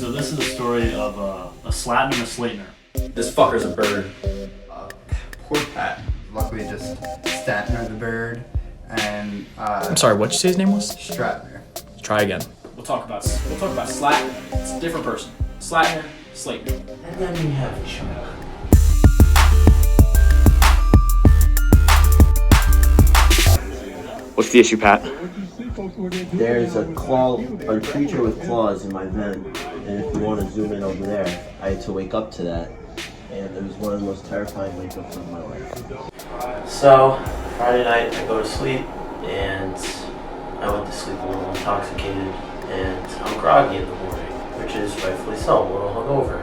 So this is a story of a Slatin and a Slatener. This fucker's a bird. Poor Pat. Luckily just Statner the bird and I'm sorry, what'd you say his name was? Stratner. Try again. We'll talk about Slatner. It's a different person. Slatner, Slatener. And then we have Chuck. What's the issue, Pat? There's a creature with claws in my vent, and if you want to zoom in over there, I had to wake up to that, and it was one of the most terrifying wake-ups of my life. So, Friday night, I go to sleep, and I went to sleep a little intoxicated, and I'm groggy in the morning, which is rightfully so, a little hungover.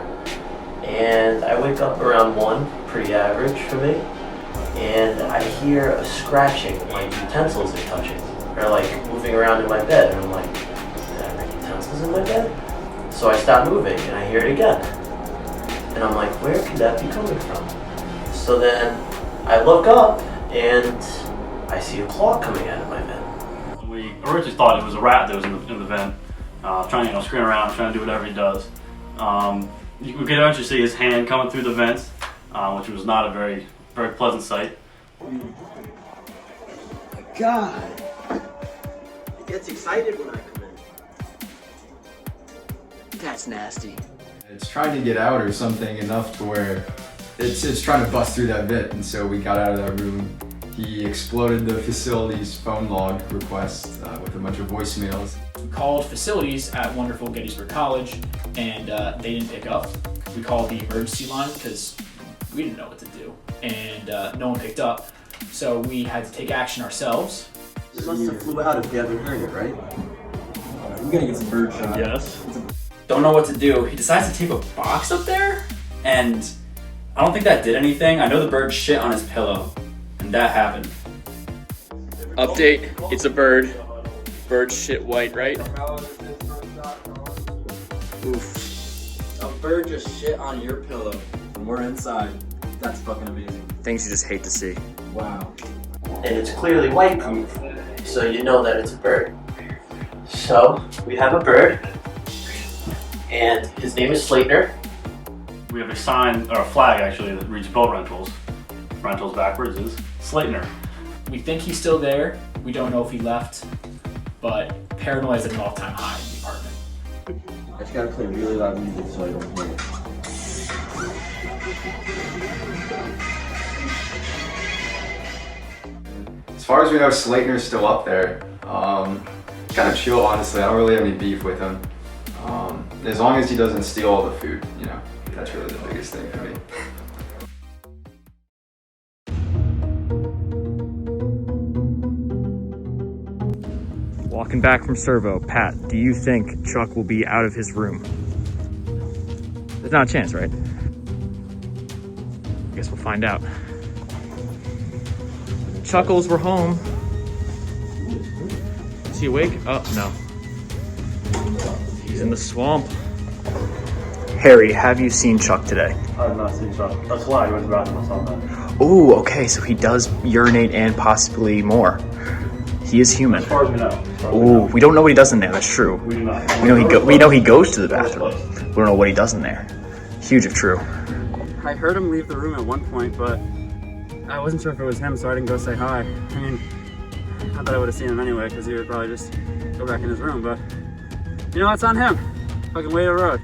And I wake up around 1, pretty average for me, and I hear a scratching like utensils are touching, or like moving around in my bed, and I'm like, did I have utensils in my bed? So I stop moving, and I hear it again. And I'm like, where could that be coming from? So then I look up, and I see a claw coming out of my vent. We originally thought it was a rat that was in the vent, trying to scream around, trying to do whatever he does. We could eventually see his hand coming through the vents, which was not a very pleasant sight. God, it gets excited when I come in. That's nasty. It's trying to get out or something enough to where it's trying to bust through that vent, and so we got out of that room. He exploded the facility's phone log request with a bunch of voicemails. We called facilities at wonderful Gettysburg College, and they didn't pick up. We called the emergency line because we didn't know what to do, and no one picked up. So we had to take action ourselves. It must have flew out if you haven't heard it, right? We gotta get some bird shot. Yes. Don't know what to do. He decides to tape a box up there, and I don't think that did anything. I know the bird shit on his pillow, and that happened. Update, it's a bird. Bird shit white, right? Oof. A bird just shit on your pillow, and we're inside. That's fucking amazing. Things you just hate to see. Wow. And it's clearly white proof, so you know that it's a bird. So, we have a bird, and his name is Slatener. We have a sign, or a flag actually, that reads boat rentals. Rentals backwards is Slatener. We think he's still there. We don't know if he left, but paranoia is at an all-time high in the apartment. I just gotta play really loud music so I don't hear it. As far as we know, Slatener's still up there. Kind of chill, honestly. I don't really have any beef with him. As long as he doesn't steal all the food, you know, that's really the biggest thing for me. Walking back from servo, Pat, do you think Chuck will be out of his room? There's not a chance, right? I guess we'll find out. Chuckles, we're home. Is he awake? Oh, no. He's in the swamp. Harry, have you seen Chuck today? I have not seen Chuck. That's why I went to the bathroom. I saw that. Oh, okay, so he does urinate and possibly more. He is human. As far as we know. Oh, we don't know what he does in there. That's true. We do not. We know he goes to the bathroom. We don't know what he does in there. Huge if true. I heard him leave the room at one point, but I wasn't sure if it was him, so I didn't go say hi. I mean, not that I would have seen him anyway, because he would probably just go back in his room, but you know, it's on him. Fucking way to the road.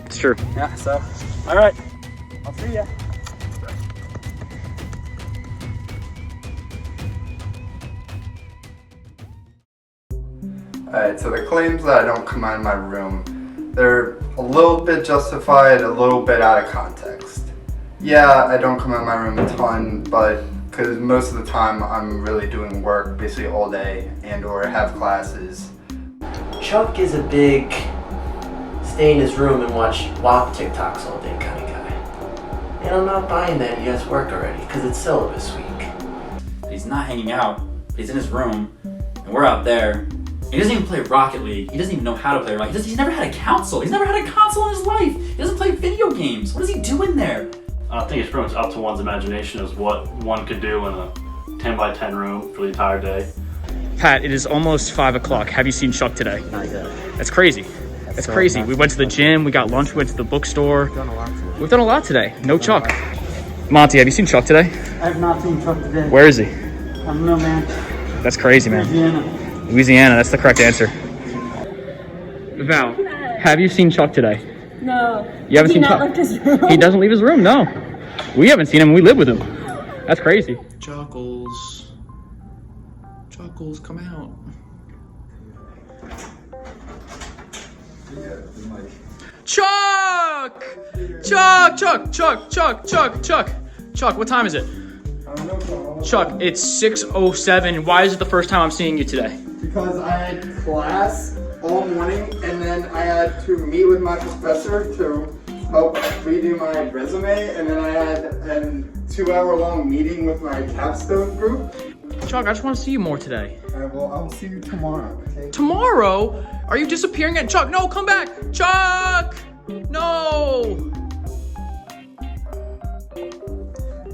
It's true. Yeah, so, all right. I'll see ya. Alright, so the claims that I don't come out of my room, they're a little bit justified, a little bit out of context. Yeah, I don't come out of my room a ton, but because most of the time I'm really doing work basically all day and or have classes. Chuck is a big stay in his room and watch WAP TikToks all day kind of guy. And I'm not buying that he has work already, because it's syllabus week. He's not hanging out. He's in his room, and we're out there. He doesn't even play Rocket League. He doesn't even know how to play Rocket League. He's never had a console. He's never had a console in his life. He doesn't play video games. What does he do in there? I think it's pretty much up to one's imagination as what one could do in a 10 by 10 room for the entire day. Pat, it is almost 5 o'clock. Have you seen Chuck today? Not yet. That's crazy. That's crazy. We went to the gym, we got lunch, we went to the bookstore. We've done a lot today. No Chuck. Monty, have you seen Chuck today? I have not seen Chuck today. Where is he? I don't know, man. That's crazy, man. Louisiana. Louisiana, that's the correct answer. Val, have you seen Chuck today? No. You haven't seen Chuck? Left his room? He doesn't leave his room, no. We haven't seen him, we live with him. That's crazy. Chuckles. Chuckles, come out. Chuck! Chuck, what time is it? Chuck, it's 6:07. Why is it the first time I'm seeing you today? Because I had class all morning, and then I had to meet with my professor to help redo my resume, and then I had a 2-hour-long meeting with my capstone group. Chuck, I just want to see you more today. Well, I'll see you tomorrow, okay? Tomorrow? Are you disappearing at Chuck? No, come back! Chuck! No!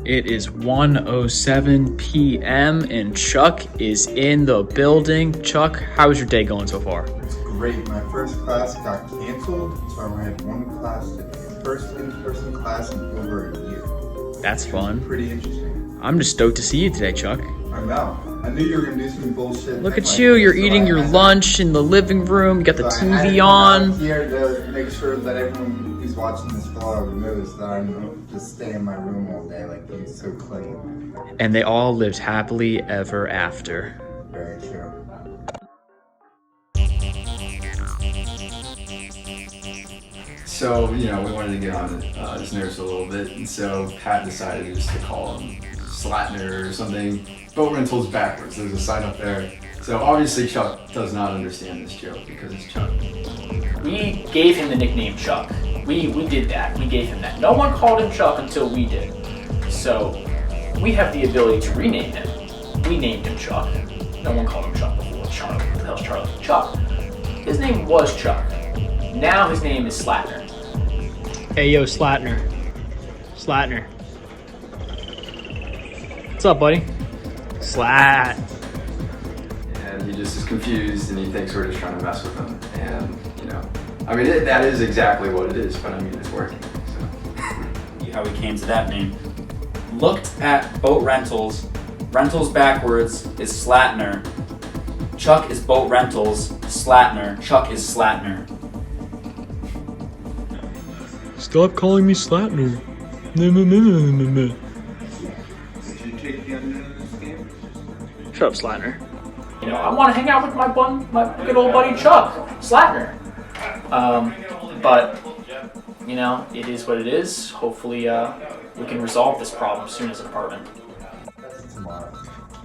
It is 1:07 p.m. and Chuck is in the building. Chuck, how's your day going so far? It's great. My first class got canceled, so I had one class today. First in-person class in over a year. That's fun. Pretty interesting. I'm just stoked to see you today, Chuck. I know. I knew you were gonna do some bullshit. Look at you, you're eating your lunch in the living room, you got the TV on. I'm here to make sure that everyone who's watching this vlog knows that I'm just staying in my room all day, like being so clean. And they all lived happily ever after. Very true. So, we wanted to get on his nerves a little bit, and so Pat decided just to call him Slatner or something. Boat rentals backwards. There's a sign up there. So obviously Chuck does not understand this joke because it's Chuck. We gave him the nickname Chuck. We did that. We gave him that. No one called him Chuck until we did. So we have the ability to rename him. We named him Chuck. No one called him Chuck before. Charlie. What the hell's Charlie? Chuck. His name was Chuck. Now his name is Slatner. Hey, yo, Slatner. Slatner. What's up, buddy? Slat. And he just is confused and he thinks we're just trying to mess with him. And, that is exactly what it is, but it's working. So. How we came to that name. Looked at boat rentals. Rentals backwards is Slatner. Chuck is boat rentals. Slatner. Chuck is Slatner. Stop calling me Slatner. Shut up, Slatner. I want to hang out with my good old buddy Chuck, Slatner. But it is what it is. Hopefully, we can resolve this problem soon as an apartment.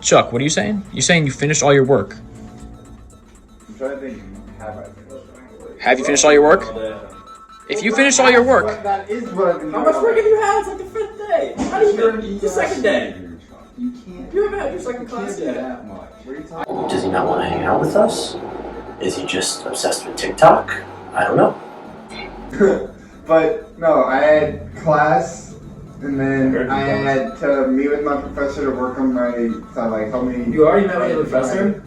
Chuck, what are you saying? You saying you finished all your work? I'm trying to think, Have you finished all your work? If you finished all your work, that is what I've been doing. How much work have you had? It's like the 5th day. How do you do the 2nd day? You can't. You haven't had your 2nd class yet. That much. What are you talking? Does he not want to hang out with us? Is he just obsessed with TikTok? I don't know. But no, I had class, and then I had to meet with my professor to work on help me. You already met with your professor?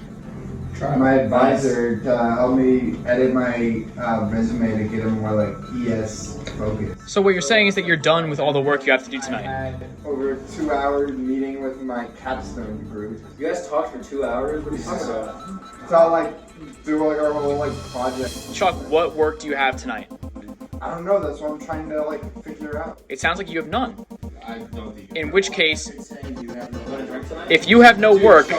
My advisor to help me edit my resume to get a more ES focus. so what you're saying is that you're done with all the work you have to do I tonight. had over a 2-hour meeting with my capstone group. You guys talked for 2 hours? What are you talking about? It's all do our whole project. Chuck, what work do you have tonight? I don't know. That's what I'm trying to figure out. It sounds like you have none. I don't think. In which case, if you have no work,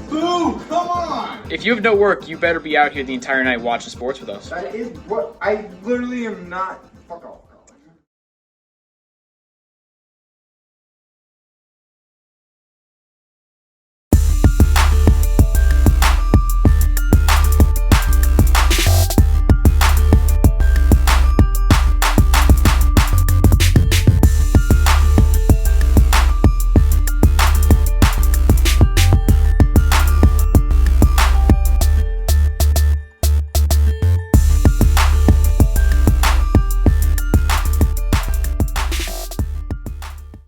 Boo! Come on! if you have no work, you better be out here the entire night watching sports with us. That is what I literally am not. Fuck off.